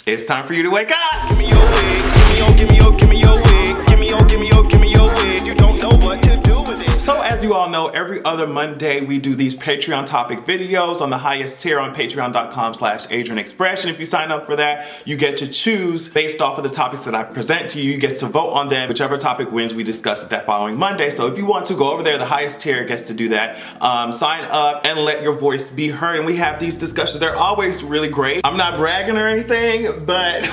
It's time for you to wake up. Give me your wig, give me your, give me your, give me your wig, give me your, give me your, give me your wigs. You don't know what to do with it. So as you all know, every other Monday we do these Patreon topic videos on the highest tier on patreon.com/AdrianExpression. If you sign up for that, you get to choose based off of the topics that I present to you. You get to vote on them. Whichever topic wins, we discuss it that following Monday. So if you want to go over there, the highest tier gets to do that. Sign up and let your voice be heard. And we have these discussions. They're always really great. I'm not bragging or anything, but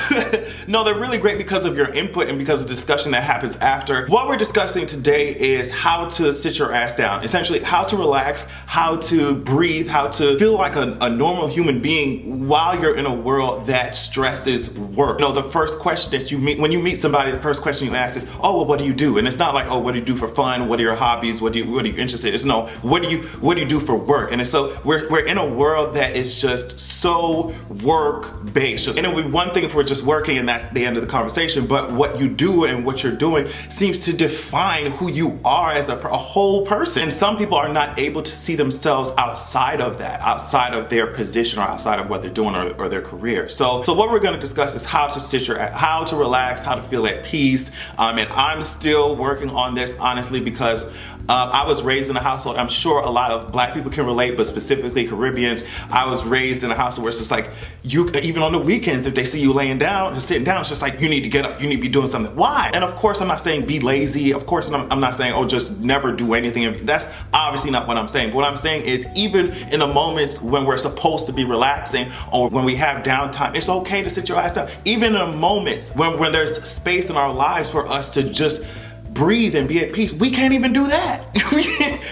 no, they're really great because of your input and because of the discussion that happens after. What we're discussing today is how to sit your ass down. Essentially, how to relax, how to breathe, how to feel like a normal human being while you're in a world that stresses work. The first question that you meet, when you meet somebody, the first question you ask is, oh, well, what do you do? And it's not like, oh, what do you do for fun? What are your hobbies? What are you interested in? It's no, what do you do for work? And so we're in a world that is just so work-based. And it would be one thing if we're just working and that's the end of the conversation, but what you do and what you're doing seems to define who you are as a whole person. And some people are not able to see themselves outside of that, outside of their position or outside of what they're doing or their career. So what we're going to discuss is how to relax, how to feel at peace. And I'm still working on this, honestly, because I was raised in a household, I'm sure a lot of black people can relate, but specifically Caribbeans, I was raised in a household where it's just like, you, even on the weekends, if they see you laying down, just sitting down, it's just like, you need to get up, you need to be doing something. Why? And of course, I'm not saying be lazy. Of course, I'm not saying, oh, just never do anything. That's obviously not what I'm saying. But what I'm saying is, even in the moments when we're supposed to be relaxing or when we have downtime, it's okay to sit your ass down. Even in the moments when there's space in our lives for us to just breathe and be at peace, we can't even do that.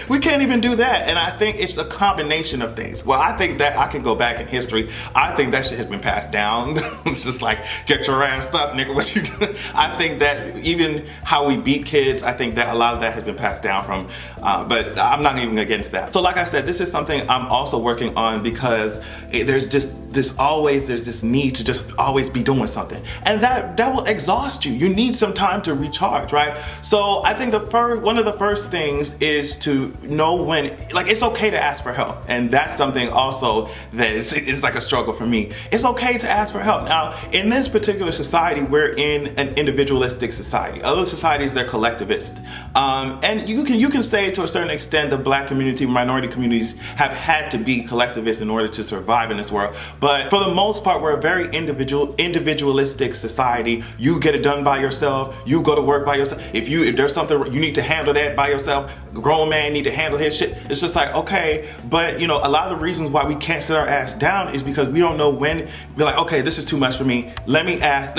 we can't even do that. And I think it's a combination of things. Well, I think that I can go back in history. I think that shit has been passed down. It's just like, get your ass up, nigga, what you doing? I think that even how we beat kids, I think that a lot of that has been passed down from, but I'm not even gonna get into that. So like I said, this is something I'm also working on because there's this need to just always be doing something. And that will exhaust you. You need some time to recharge, right? So I think one of the first things is to know when, like, it's okay to ask for help. And that's something also that is like a struggle for me. It's okay to ask for help. Now, in this particular society, we're in an individualistic society. Other societies, they're collectivist. And you can say to a certain extent the black community, minority communities have had to be collectivist in order to survive in this world. But for the most part, we're a very individualistic society. You get it done by yourself. You go to work by yourself. If there's something you need to handle that by yourself, grown man need to handle his shit. It's just like, okay, but a lot of the reasons why we can't sit our ass down is because we don't know when. We're like, okay, this is too much for me. Let me ask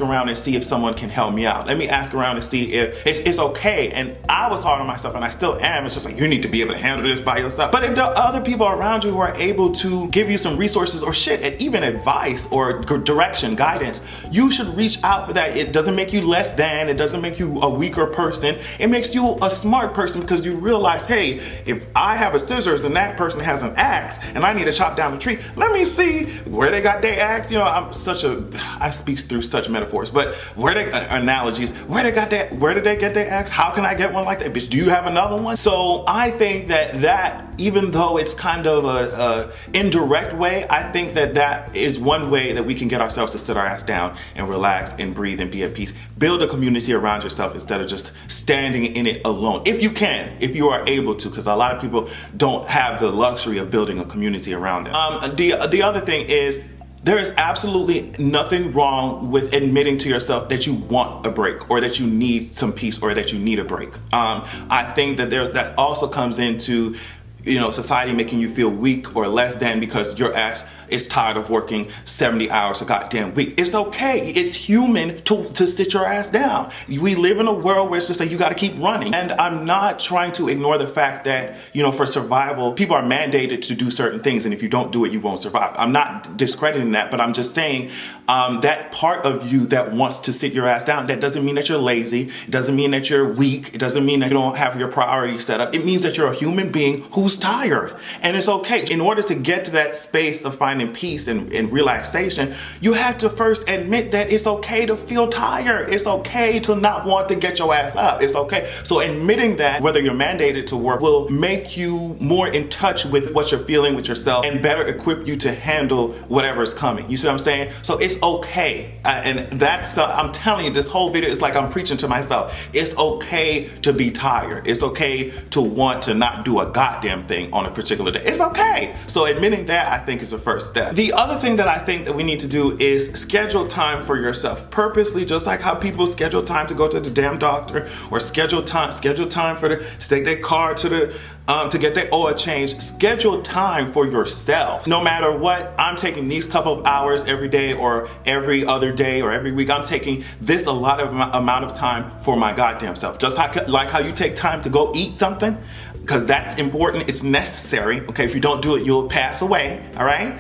around and see if someone can help me out. Let me ask around and see if it's okay. And I was hard on myself, and I still am. It's just like, you need to be able to handle this by yourself. But if there are other people around you who are able to give you some resources or shit, and even advice or direction, guidance, you should reach out for that. It doesn't make you less than. It doesn't make you a weaker person. It makes you a smart person because you realize, hey, if I have a scissors and that person has an axe and I need to chop down the tree, let me see where they got their axe. I speak through such metaphors, but analogies, where did they get their axe? How can I get one like that? Bitch, do you have another one? So I think that even though it's kind of a indirect way, I think that is one way that we can get ourselves to sit our ass down and relax and breathe and be at peace. Build a community around yourself instead of just standing in it alone. If you can, if you are able to, because a lot of people don't have the luxury of building a community around them. The other thing is, there is absolutely nothing wrong with admitting to yourself that you want a break or that you need some peace or that you need a break. I think that also comes into society making you feel weak or less than because your ass is tired of working 70 hours a goddamn week. It's okay. It's human to sit your ass down. We live in a world where it's just like you got to keep running. And I'm not trying to ignore the fact that, for survival, people are mandated to do certain things. And if you don't do it, you won't survive. I'm not discrediting that, but I'm just saying that part of you that wants to sit your ass down, that doesn't mean that you're lazy. It doesn't mean that you're weak. It doesn't mean that you don't have your priorities set up. It means that you're a human being who's tired. And it's okay. In order to get to that space of finding finding peace and relaxation, you have to first admit that it's okay to feel tired. It's okay to not want to get your ass up. It's okay. So admitting that, whether you're mandated to work, will make you more in touch with what you're feeling with yourself and better equip you to handle whatever is coming. You see what I'm saying? So it's okay. And that's, I'm telling you, this whole video is like I'm preaching to myself. It's okay to be tired. It's okay to want to not do a goddamn thing on a particular day. It's okay. So admitting that, I think, is the first step. The other thing that I think that we need to do is schedule time for yourself purposely, just like how people schedule time to go to the damn doctor, or schedule time for to take their car to the to get their oil changed. Schedule time for yourself. No matter what, I'm taking these couple of hours every day or every other day or every week. I'm taking this a lot of amount of time for my goddamn self. Just like how you take time to go eat something, because that's important, it's necessary, okay? If you don't do it, you'll pass away, all right?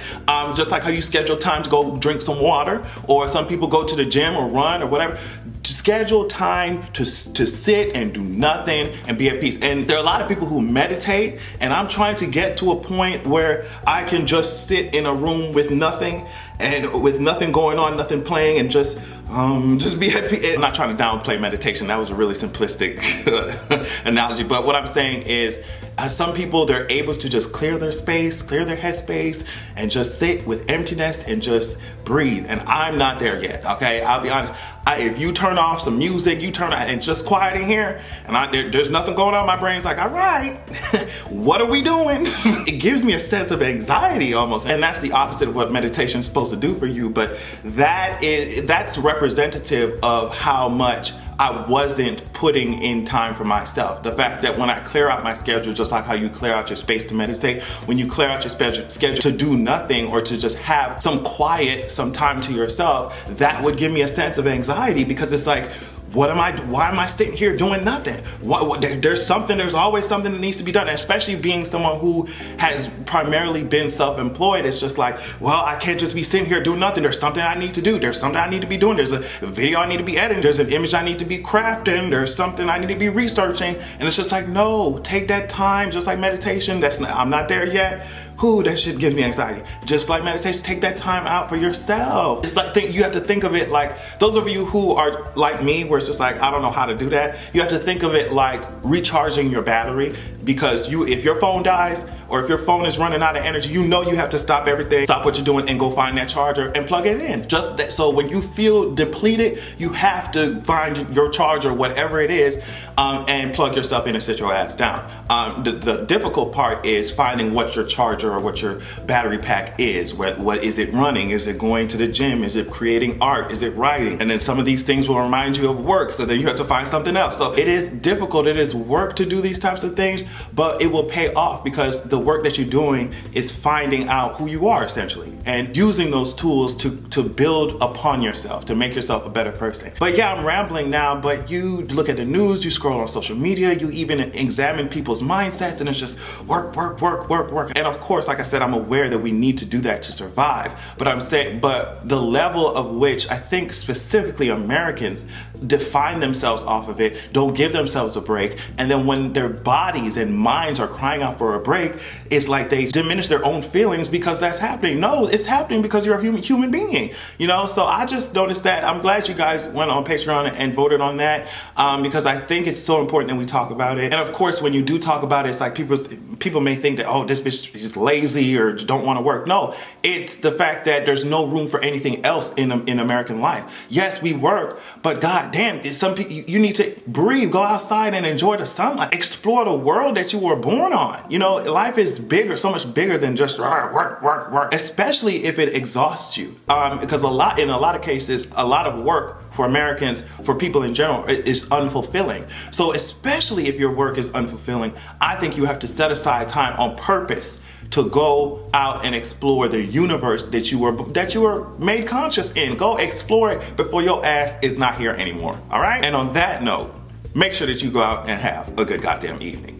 Just like how you schedule time to go drink some water, or some people go to the gym or run or whatever. Schedule time to sit and do nothing and be at peace. And there are a lot of people who meditate, and I'm trying to get to a point where I can just sit in a room with nothing, and with nothing going on, nothing playing, and just be happy. I'm not trying to downplay meditation. That was a really simplistic analogy. But what I'm saying is, some people, they're able to just clear their space, clear their head space, and just sit with emptiness and just breathe. And I'm not there yet, okay? I'll be honest. If you turn off some music, you turn on and just quiet in here, and there's nothing going on, my brain's like, all right, what are we doing? It gives me a sense of anxiety almost. And that's the opposite of what meditation is supposed to do for you. But that's representative of how much I wasn't putting in time for myself. The fact that when I clear out my schedule, just like how you clear out your space to meditate, when you clear out your schedule to do nothing or to just have some quiet, some time to yourself, that would give me a sense of anxiety, because it's like, why am I sitting here doing nothing? There's always something that needs to be done, especially being someone who has primarily been self-employed. It's just like, well, I can't just be sitting here doing nothing. There's something I need to do. There's something I need to be doing. There's a video I need to be editing. There's an image I need to be crafting. There's something I need to be researching. And it's just like, no, take that time, just like meditation. I'm not there yet. That shit gives me anxiety. Just like meditation, take that time out for yourself. It's like, you have to think of it like, those of you who are like me, where it's just like, I don't know how to do that. You have to think of it like recharging your battery, because if your phone dies, or if your phone is running out of energy, you know you have to stop everything, stop what you're doing, and go find that charger and plug it in. Just that, so when you feel depleted, you have to find your charger, whatever it is, and plug yourself in and sit your ass down. The difficult part is finding what your charger or what your battery pack is. What is it running? Is it going to the gym? Is it creating art? Is it writing? And then some of these things will remind you of work, so then you have to find something else. So it is difficult, it is work to do these types of things, but it will pay off, because the work that you're doing is finding out who you are, essentially, and using those tools to build upon yourself, to make yourself a better person. But yeah, I'm rambling now, but you look at the news, you scroll on social media, you even examine people's mindsets, and it's just work. And of course, like I said, I'm aware that we need to do that to survive, but the level of which I think specifically Americans define themselves off of it, don't give themselves a break, and then when their bodies and minds are crying out for a break, it's like they diminish their own feelings because that's happening. No, it's happening because you're a human being, So I just noticed that. I'm glad you guys went on Patreon and voted on that, because I think it's so important that we talk about it. And of course, when you do talk about it, it's like people may think that, oh, this bitch is lazy or don't want to work. No, it's the fact that there's no room for anything else in American life. Yes, we work, but god damn, some people, you need to breathe, go outside and enjoy the sunlight, explore the world that you were born on. Life is bigger, so much bigger than just work, especially if it exhausts you. Because in a lot of cases, a lot of work for Americans, for people in general, is unfulfilling. So especially if your work is unfulfilling, I think you have to set aside time on purpose to go out and explore the universe that you were made conscious in. Go explore it before your ass is not here anymore. All right? And on that note, make sure that you go out and have a good goddamn evening.